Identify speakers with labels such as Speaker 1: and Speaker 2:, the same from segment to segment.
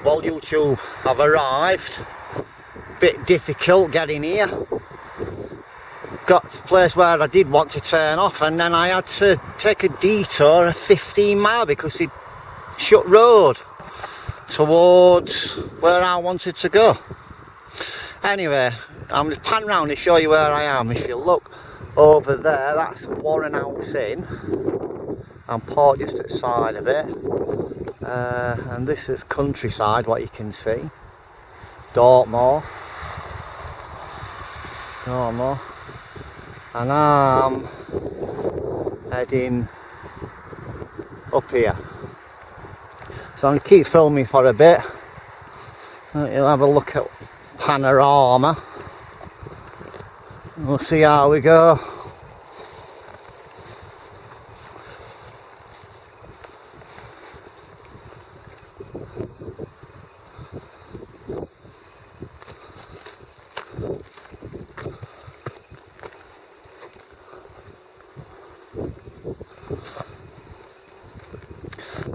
Speaker 1: well, YouTube, I've arrived. Bit difficult getting here. Got to the place where I did want to turn off, and then I had to take a detour of 15 miles because it shut road towards where I wanted to go. Anyway, I'm just panning around to show you where I am. If you look over there, that's Warren House Inn. I'm parked just at the side of it. And this is countryside, what you can see. Dartmoor. And I'm heading up here. So I'm going to keep filming for a bit. You'll have a look at panorama. We'll see how we go.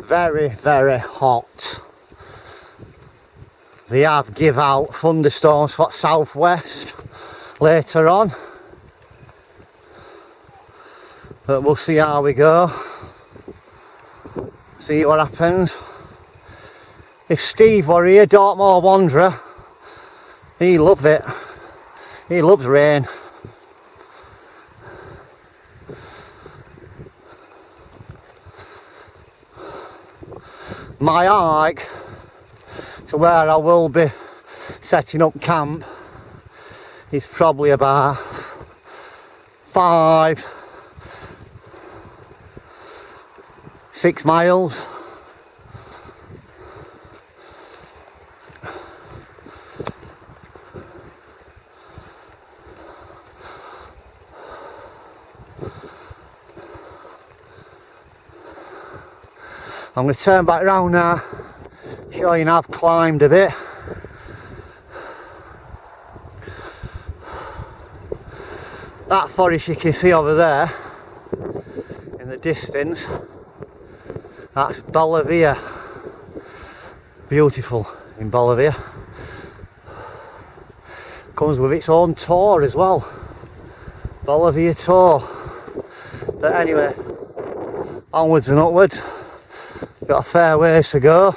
Speaker 1: Very, very hot. They have give out thunderstorms for southwest later on, but we'll see how we go. See what happens. If Steve were here, Dartmoor Wanderer, he loved it. He loves rain. My hike to where I will be setting up camp is probably about 5-6 miles. I'm going to turn back round now, show you I've climbed a bit. That forest you can see over there in the distance, that's Bellavia. Beautiful in Bellavia. Comes with its own tour as well, Bellavia tour. But anyway, onwards and upwards. Got a fair ways to go.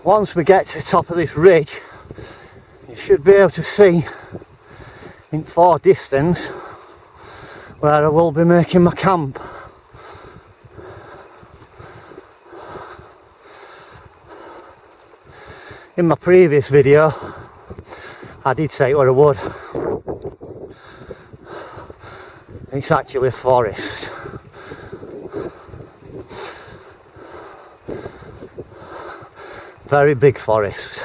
Speaker 1: Once we get to the top of this ridge, you should be able to see in far distance where I will be making my camp. In my previous video I did say what I would. It's actually a forest. Very big forest.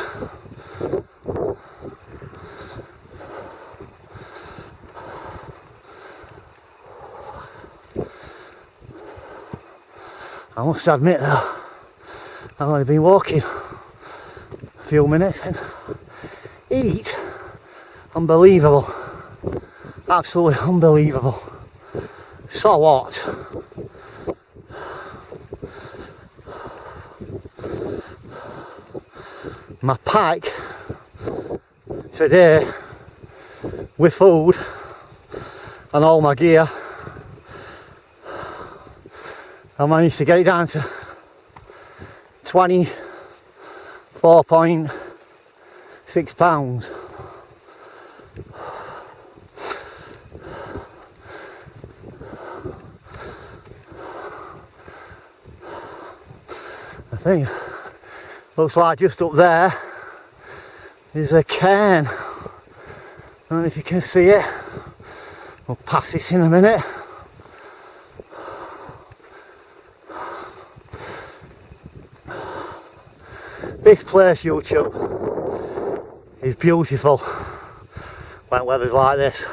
Speaker 1: I must admit though, I've only been walking a few minutes and heat, unbelievable, absolutely unbelievable, so hot. My pack today with food and all my gear, I managed to get it down to 24.6 pounds. I think looks like just up there is a cairn. I don't know if you can see it. We'll pass it in a minute. This place, YouTube, is beautiful when weather's like this.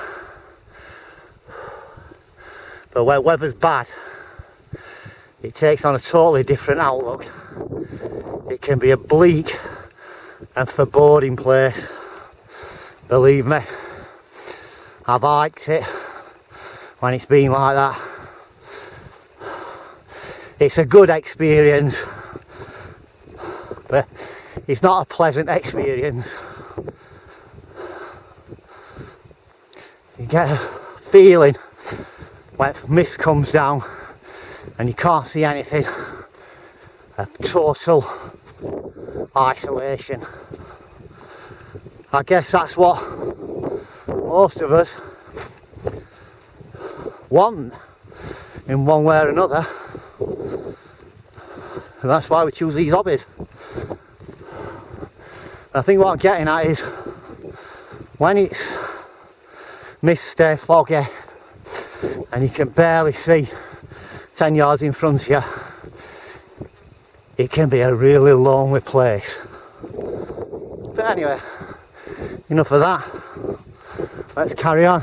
Speaker 1: But when weather's bad, it takes on a totally different outlook. It can be a bleak and foreboding place. Believe me, I've hiked it when it's been like that. It's a good experience, but it's not a pleasant experience. You get a feeling when mist comes down and you can't see anything, a total isolation. I guess that's what most of us want in one way or another, and that's why we choose these hobbies. I think what I'm getting at is when it's misty, foggy, and you can barely see 10 yards in front of you, it can be a really lonely place. But anyway, enough of that. Let's carry on.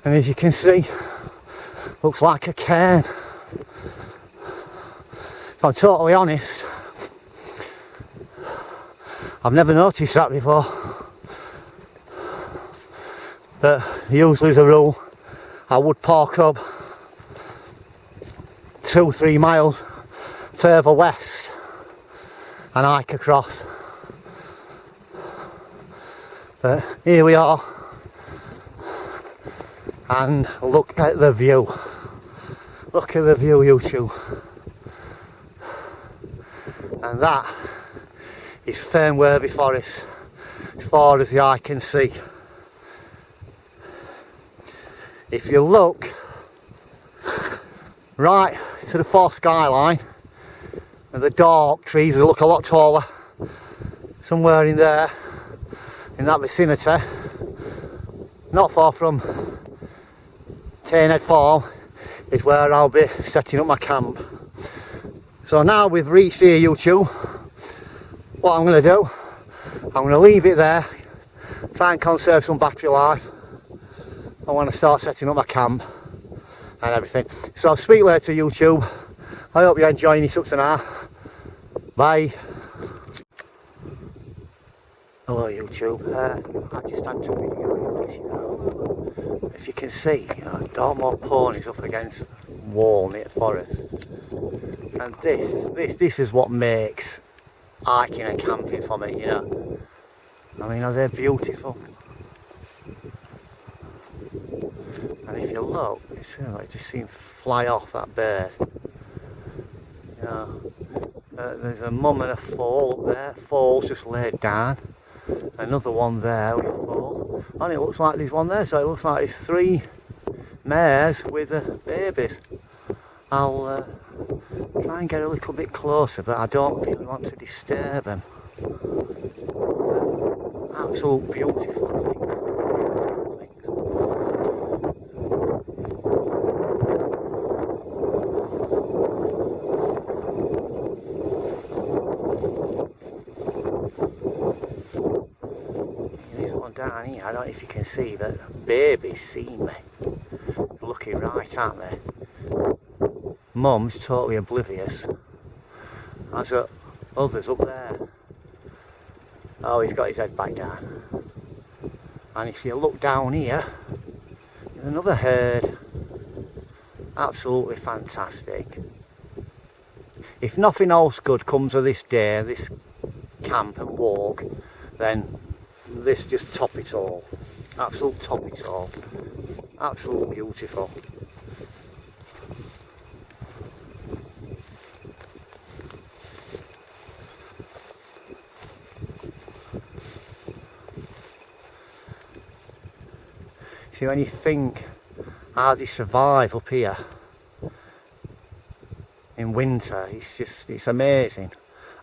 Speaker 1: And as you can see, looks like a cairn. If I'm totally honest, I've never noticed that before. But usually as a rule, I would park up 2-3 miles further west and hike across. But here we are, and look at the view. Look at the view, YouTube. And that is Fernworthy Forest, as far as the eye can see. If you look right to the far skyline, and the dark trees, they look a lot taller, somewhere in there, in that vicinity, not far from Tainhead Farm, is where I'll be setting up my camp. So now we've reached here, YouTube, what I'm going to do, I'm going to leave it there, try and conserve some battery life. I want to start setting up my camp and everything. So I'll speak later, YouTube. I hope you're enjoying this up to now. Bye. Hello, YouTube. I just had to video this, you know. If you can see, you know, Dartmoor ponies up against the wall near the forest. And this is what makes hiking and camping for me, you know. I mean, are they beautiful? And if you look, it's, you know, it just seems to fly off, that bird. You know, there's a mum and a foal up there. Foal's just laid down. Another one there with a foal. And it looks like there's one there, so it looks like there's 3 mares with babies. I'll try and get a little bit closer, but I don't really want to disturb them. Absolute beautiful things. Down here, I don't know if you can see, but baby's seen me, looking right at me. Mum's totally oblivious, as are others up there. Oh, he's got his head back down. And if you look down here, there's another herd. Absolutely fantastic. If nothing else good comes of this day, this camp and walk, then this just top it all. Absolute top it all. Absolute beautiful. See, when you think how they survive up here in winter, it's amazing.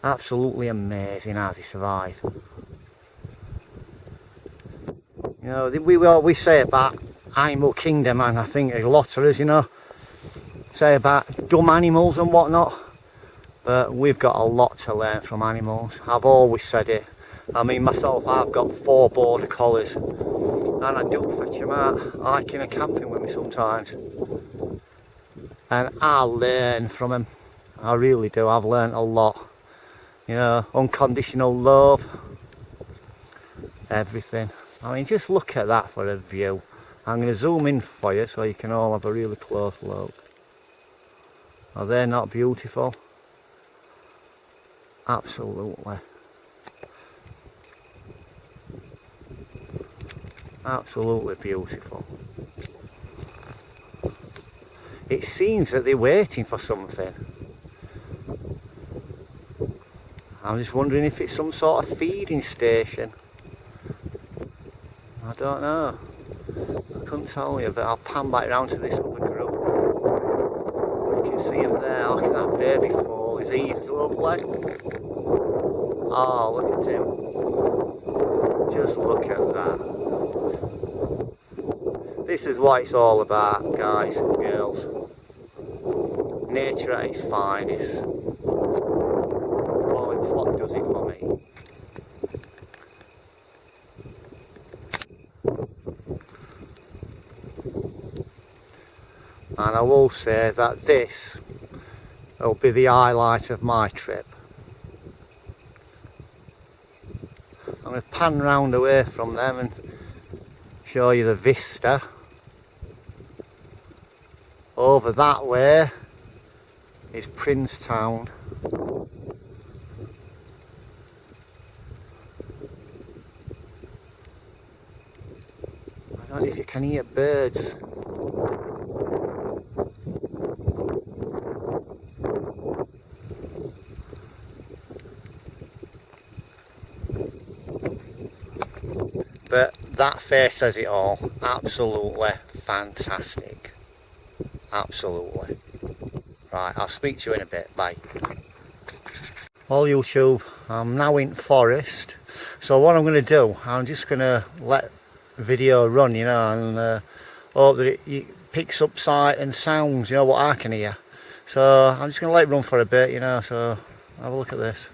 Speaker 1: Absolutely amazing how they survive. You know, we always say about animal kingdom, and I think a lot of us, you know, say about dumb animals and whatnot. But we've got a lot to learn from animals. I've always said it. I mean, myself, I've got 4 border collies, and I do fetch them out hiking and camping with me sometimes, and I learn from them. I really do. I've learned a lot, you know, unconditional love, everything. I mean, just look at that for a view. I'm going to zoom in for you so you can all have a really close look. Are they not beautiful? Absolutely. Absolutely beautiful. It seems that they're waiting for something. I'm just wondering if it's some sort of feeding station. I don't know. I couldn't tell you, but I'll pan back round to this other group. You can see him there. Look at that baby foal. He's lovely. Oh, look at him. Just look at that. This is what it's all about, guys and girls. Nature at its finest. Well, it's what does it for me. And I will say that this will be the highlight of my trip. I'm going to pan round away from them and show you the vista. Over that way is Princetown. I don't know if you can hear birds. But that face says it all. Absolutely fantastic. Absolutely. Right, I'll speak to you in a bit. Bye. Well, YouTube, I'm now in forest. So what I'm going to do, I'm just going to let the video run, you know, and hope that it picks up sight and sounds, you know, what I can hear. So I'm just going to let it run for a bit, you know, so have a look at this.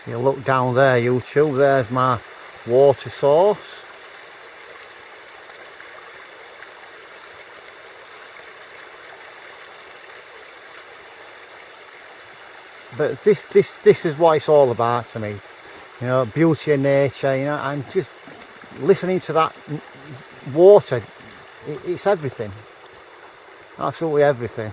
Speaker 1: You look down there, YouTube, there's my water source. But this is what it's all about to me. You know, beauty of nature, you know, and just listening to that water, it's everything. Absolutely everything.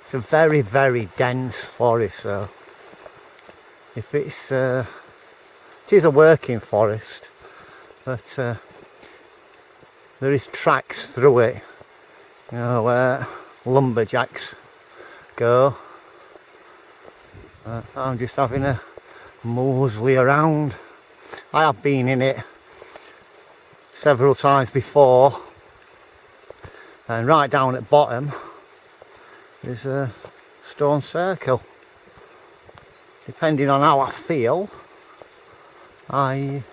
Speaker 1: It's a very, very dense forest, so if it is a working forest, but there is tracks through it, you know, where lumberjacks go. I'm just having a mosey around. I have been in it several times before, and right down at bottom is a stone circle. Depending on how I feel, I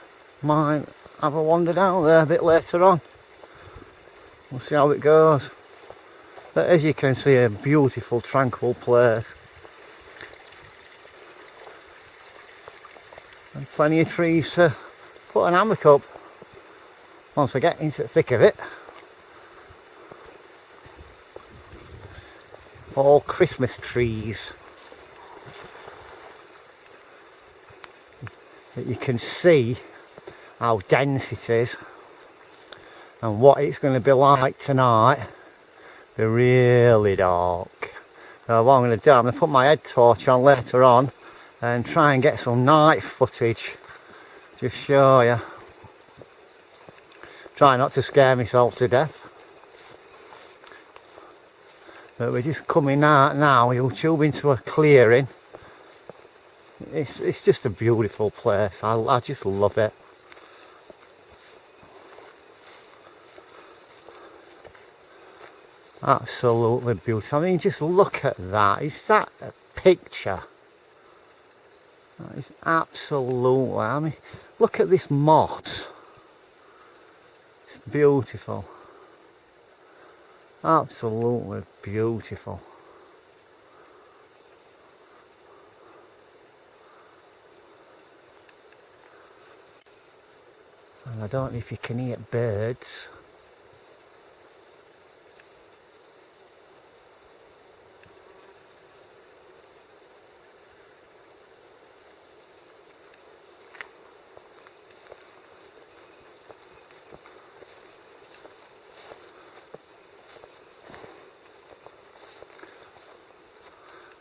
Speaker 1: might have a wander down there a bit later on. We'll see how it goes. But as you can see, a beautiful tranquil place. And plenty of trees to put an hammock up once I get into the thick of it. All Christmas trees. that you can see how dense it is and what it's going to be like tonight. Be really dark. So what I'm going to do, I'm going to put my head torch on later on and try and get some night footage, just show you. Try not to scare myself to death. But we're just coming out now, you'll tube into a clearing. It's just a beautiful place. I just love it. Absolutely beautiful. I mean, just look at that. Is that a picture? That is absolutely. I mean, look at this moss. It's beautiful. Absolutely beautiful. And I don't know if you can hear birds.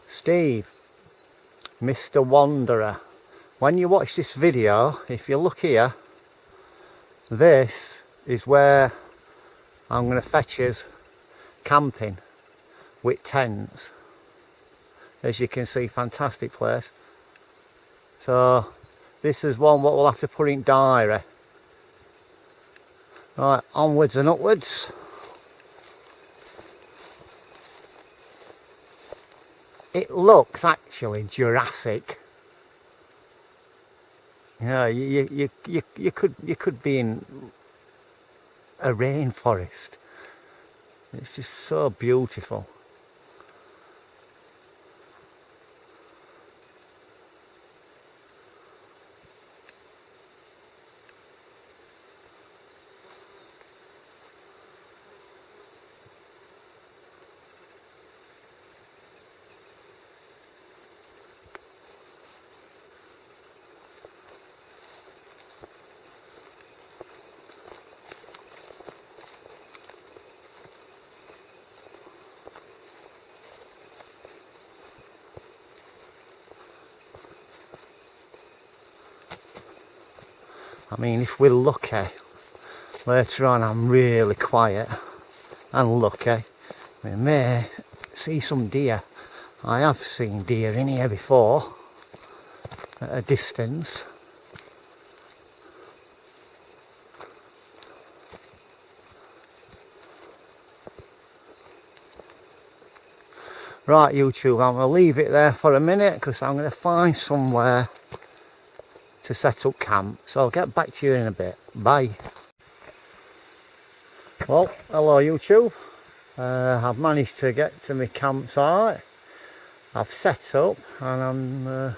Speaker 1: Steve, Mr. Wanderer, when you watch this video, if you look here, this is where I'm going to fetch us camping with tents. As you can see, fantastic place. So this is one what we'll have to put in diary. Right, onwards and upwards. It looks actually Jurassic. You know, you could be in a rainforest. It's just so beautiful. I mean, if we're lucky, later on I'm really quiet and lucky, we may see some deer. I have seen deer in here before, at a distance. Right, YouTube, I'm going to leave it there for a minute because I'm going to find somewhere to set up camp. So I'll get back to you in a bit. Bye. Well, hello YouTube. I've managed to get to my campsite. I've set up and I'm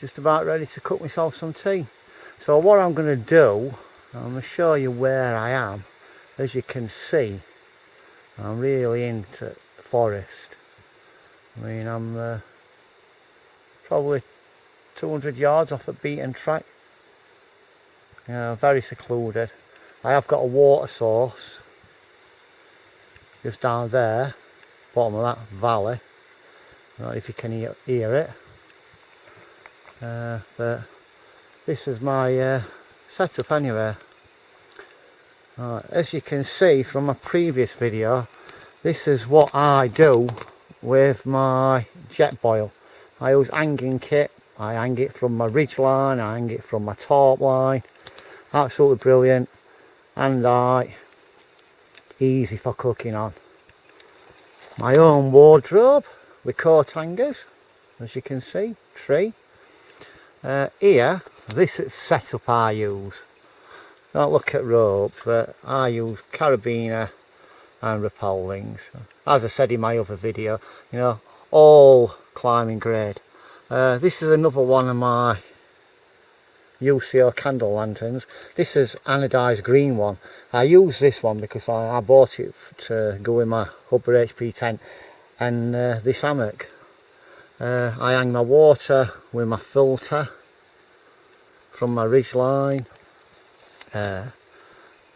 Speaker 1: just about ready to cook myself some tea. So what I'm going to do, I'm going to show you where I am. As you can see, I'm really into forest. I mean, I'm probably 200 yards off a beaten track. Very secluded. I have got a water source just down there, bottom of that valley. I don't know if you can hear it. But this is my setup anyway. As you can see from my previous video, this is what I do with my jet boil. I use hanging kit. I hang it from my ridge line, I hang it from my top line. Absolutely brilliant. And easy for cooking on. My own wardrobe with coat hangers, as you can see, tree. Here, this is setup I use. Don't look at ropes, but I use carabiner and rappel links. As I said in my other video, you know, all climbing grade. This is another one of my UCO candle lanterns. This is anodised green one. I use this one because I bought it to go in my Hubber HP tent. And this hammock. I hang my water with my filter from my ridge line.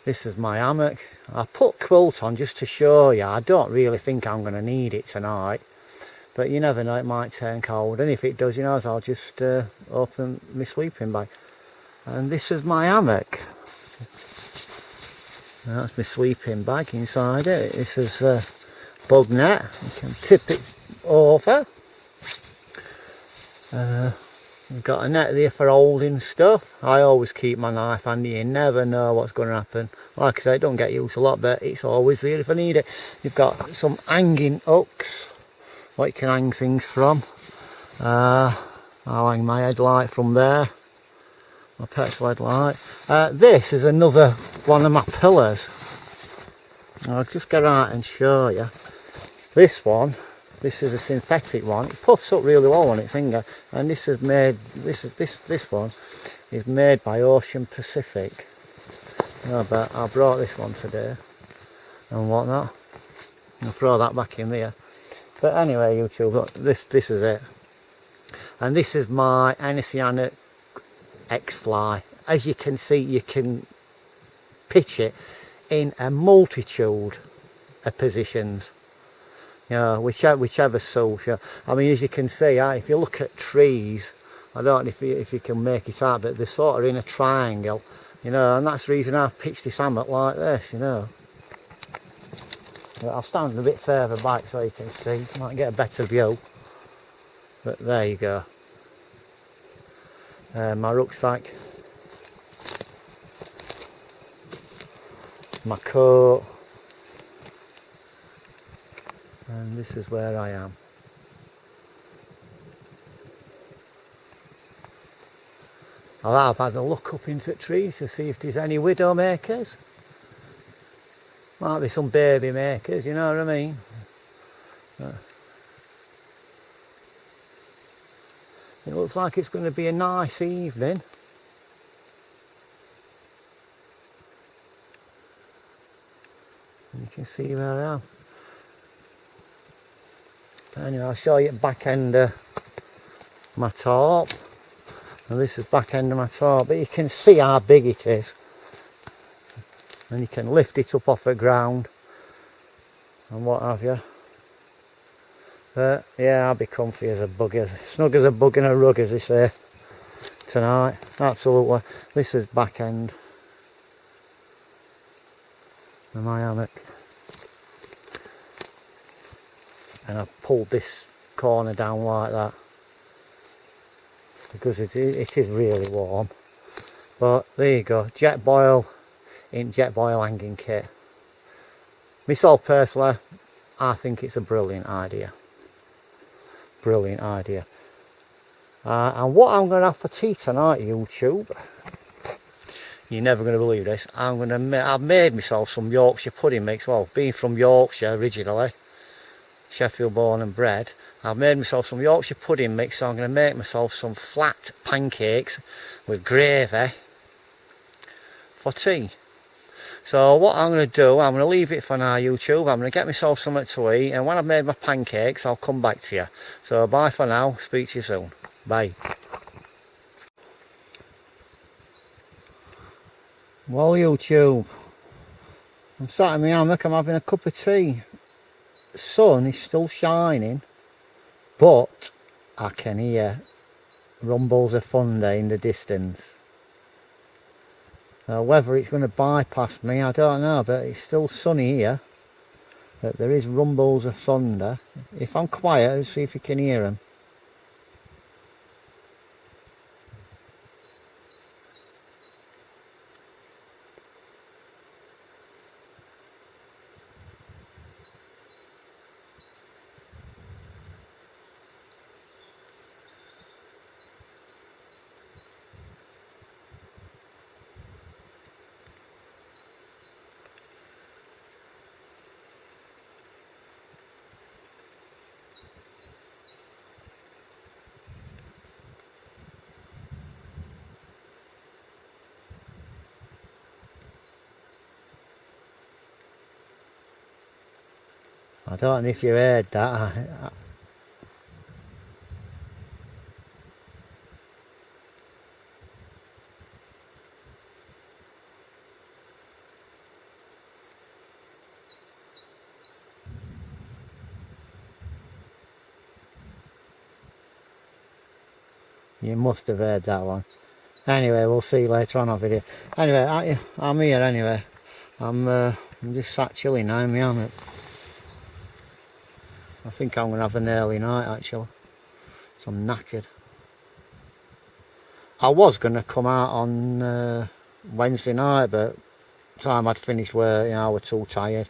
Speaker 1: This is my hammock. I put quilt on just to show you. I don't really think I'm going to need it tonight, but you never know, it might turn cold, and if it does, you know, I'll just open my sleeping bag. And this is my hammock. That's my sleeping bag inside it. This is a bug net. You can tip it over. We've got a net there for holding stuff. I always keep my knife handy. You never know what's going to happen. Like I say, I don't get used a lot, but it's always there if I need it. You've got some hanging hooks, what you can hang things from. I'll hang my headlight from there, my petrol headlight. This is another one of my pillars. I'll just get out and show you. This one, this is a synthetic one. It puffs up really well on its finger, and this is made. This one is made by Ocean Pacific. No, but I brought this one today and whatnot. I'll throw that back in there. But anyway, YouTube, look, this is it, and this is my Oceanic X-Fly. As you can see, you can pitch it in a multitude of positions. You know, whichever suits you. I mean, as you can see, if you look at trees, I don't know if you can make it out, but they're sort of in a triangle, you know, and that's the reason I've pitched this hammock like this, you know. But I'll stand a bit further back so you can see, might get a better view. But there you go. My rucksack, my coat, and this is where I am. I've had a look up into the trees to see if there's any widow makers. Might be some baby makers, you know what I mean. It looks like it's going to be a nice evening. You can see where I am. Anyway, I'll show you the back end of my top. And this is back end of my top, but you can see how big it is. And you can lift it up off the ground and what have you. But yeah, I'll be comfy as a bug, as snug as a bug in a rug, as they say, tonight. Absolutely. This is back end of my hammock. And I've pulled this corner down like that because it is really warm. But there you go, jet boil in jet boil hanging kit. Myself personally, I think it's a brilliant idea. Brilliant idea. And what I'm going to have for tea tonight, YouTube, you're never going to believe this. I've made myself some Yorkshire pudding mix. Well, being from Yorkshire originally, Sheffield born and bred, I've made myself some Yorkshire pudding mix, so I'm going to make myself some flat pancakes with gravy for tea. So what I'm going to do, I'm going to leave it for now, YouTube. I'm going to get myself something to eat, and when I've made my pancakes, I'll come back to you. So bye for now, speak to you soon. Bye. Well, YouTube, I'm sat in my hammock, I'm having a cup of tea. The sun is still shining, but I can hear rumbles of thunder in the distance. Whether it's going to bypass me, I don't know, but it's still sunny here. But there is rumbles of thunder. If I'm quiet, let's see if you can hear them. I don't know if you heard that. You must have heard that one. Anyway, we'll see you later on our video. Anyway, I'm here anyway. I'm just sat chilling now in my hammock. I think I'm going to have an early night actually. So I'm knackered. I was going to come out on Wednesday night, but time I'd finished work, you know, I was too tired.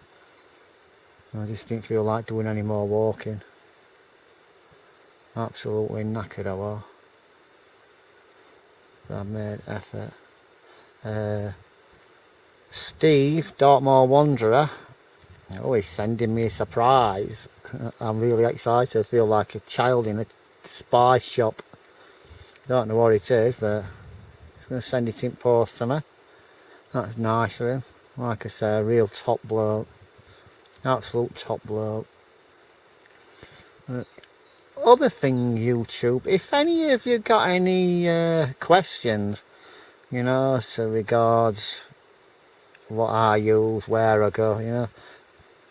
Speaker 1: I just didn't feel like doing any more walking. Absolutely knackered I was. I made effort. Steve, Dartmoor Wanderer, always sending me a surprise. I'm really excited. I feel like a child in a spice shop. Don't know what it is, but he's going to send it in post to me. That's nice of him. Like I say, a real top bloke. Absolute top bloke. Other thing, YouTube, if any of you got any questions, you know, as to regards what I use, where I go, you know,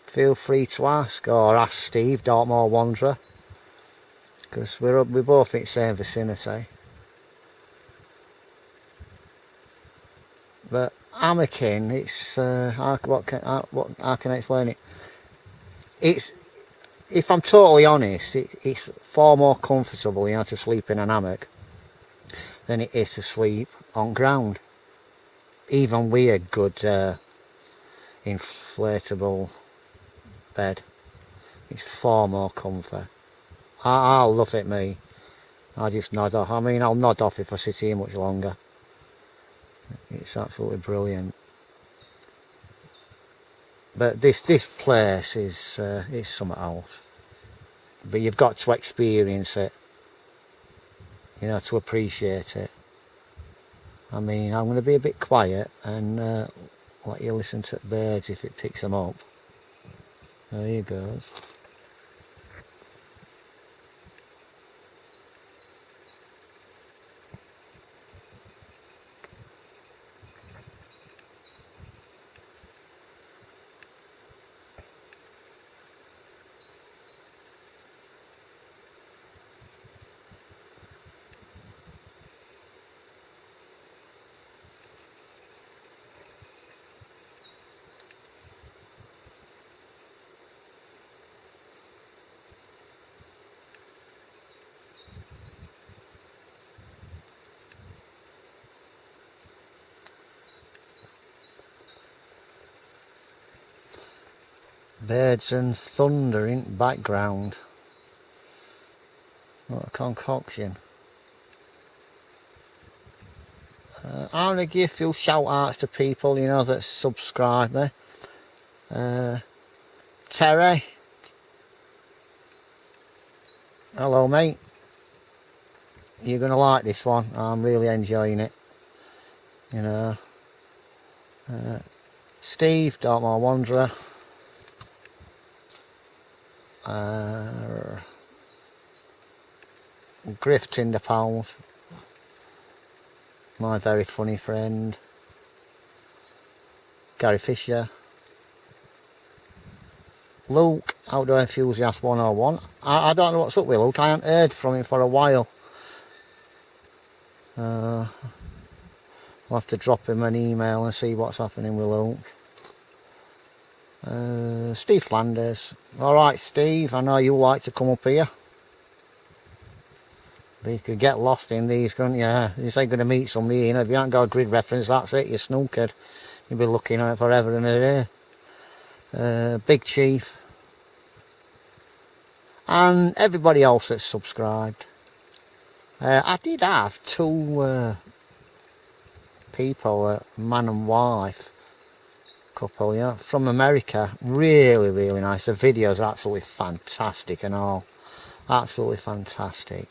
Speaker 1: feel free to ask, or ask Steve, Dartmoor Wanderer, because we're both in the same vicinity. But hammocking, it's how can I explain it? It's, if I'm totally honest, it's far more comfortable, you know, to sleep in an hammock than it is to sleep on ground. Even with a good inflatable bed, it's far more comfort. I love it, me. I just nod off. I mean, I'll nod off if I sit here much longer. It's absolutely brilliant. But this place is something else. But you've got to experience it, you know, to appreciate it. I mean, I'm going to be a bit quiet and let you listen to the birds if it picks them up. There you go. Birds and thunder in the background. What a concoction. I want to give a few shout outs to people, you know, that subscribe me. Terry. Hello mate. You're going to like this one. I'm really enjoying it. You know. Steve, Dartmoor Wanderer. Griff Tinderpals, my very funny friend, Gary Fisher, Luke, Outdoor Enthusiast 101. I don't know what's up with Luke, I haven't heard from him for a while. I'll have to drop him an email and see what's happening with Luke. Steve Flanders. Alright Steve, I know you like to come up here. But you could get lost in these, couldn't you? You ain't going to meet somebody, you know, if you haven't got a grid reference, that's it, you're snookered. You'll be looking at it forever and a day. Big Chief. And everybody else that's subscribed. I did have two people, man and wife couple, yeah, from America. Really, really nice. The videos are absolutely fantastic and all. Absolutely fantastic.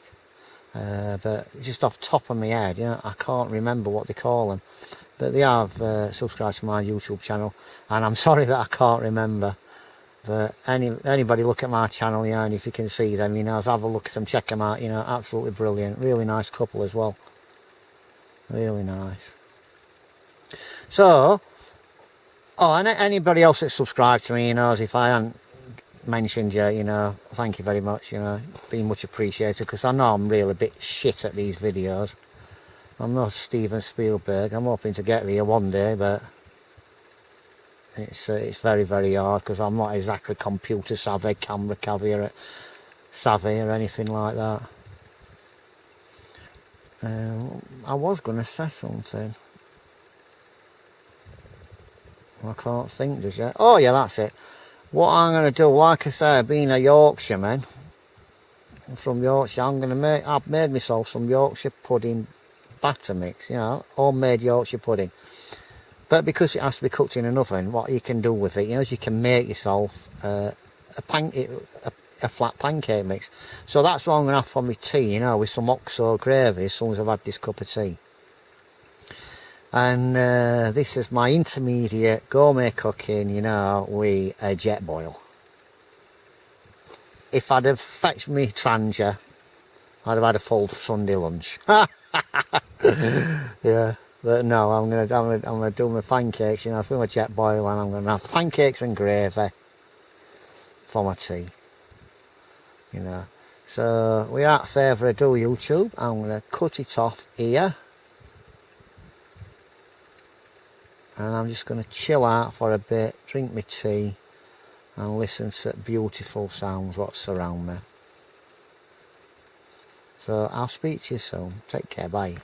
Speaker 1: But just off the top of my head, you know, I can't remember what they call them. But they have subscribed to my YouTube channel, and I'm sorry that I can't remember. But anybody look at my channel, you know, and if you can see them, you know, have a look at them, check them out, you know, absolutely brilliant. Really nice couple as well. Really nice. So, and anybody else that subscribed to me, you knows if I hadn't mentioned you, you know, thank you very much, you know, been much appreciated, because I know I'm really a bit shit at these videos. I'm not Steven Spielberg. I'm hoping to get there one day, but it's very, very hard, because I'm not exactly computer savvy, camera savvy or anything like that. I was going to say something. I can't think just yet. Oh yeah, that's it. What I'm going to do, like I say, being a Yorkshireman, from Yorkshire, I've made myself some Yorkshire pudding batter mix, you know, homemade Yorkshire pudding. But because it has to be cooked in an oven, what you can do with it, you know, is you can make yourself a flat pancake mix. So that's what I'm going to have for my tea, you know, with some oxo gravy as soon as I've had this cup of tea. And this is my intermediate gourmet cooking, you know, with a jet boil. If I'd have fetched me trangia, I'd have had a full Sunday lunch. Yeah, but no, I'm gonna do my pancakes, you know, with my jet boil, and I'm gonna have pancakes and gravy for my tea, you know. So without further ado, YouTube, I'm gonna cut it off here, and I'm just gonna chill out for a bit, drink my tea, and listen to beautiful sounds what surround me. So I'll speak to you soon. Take care, bye.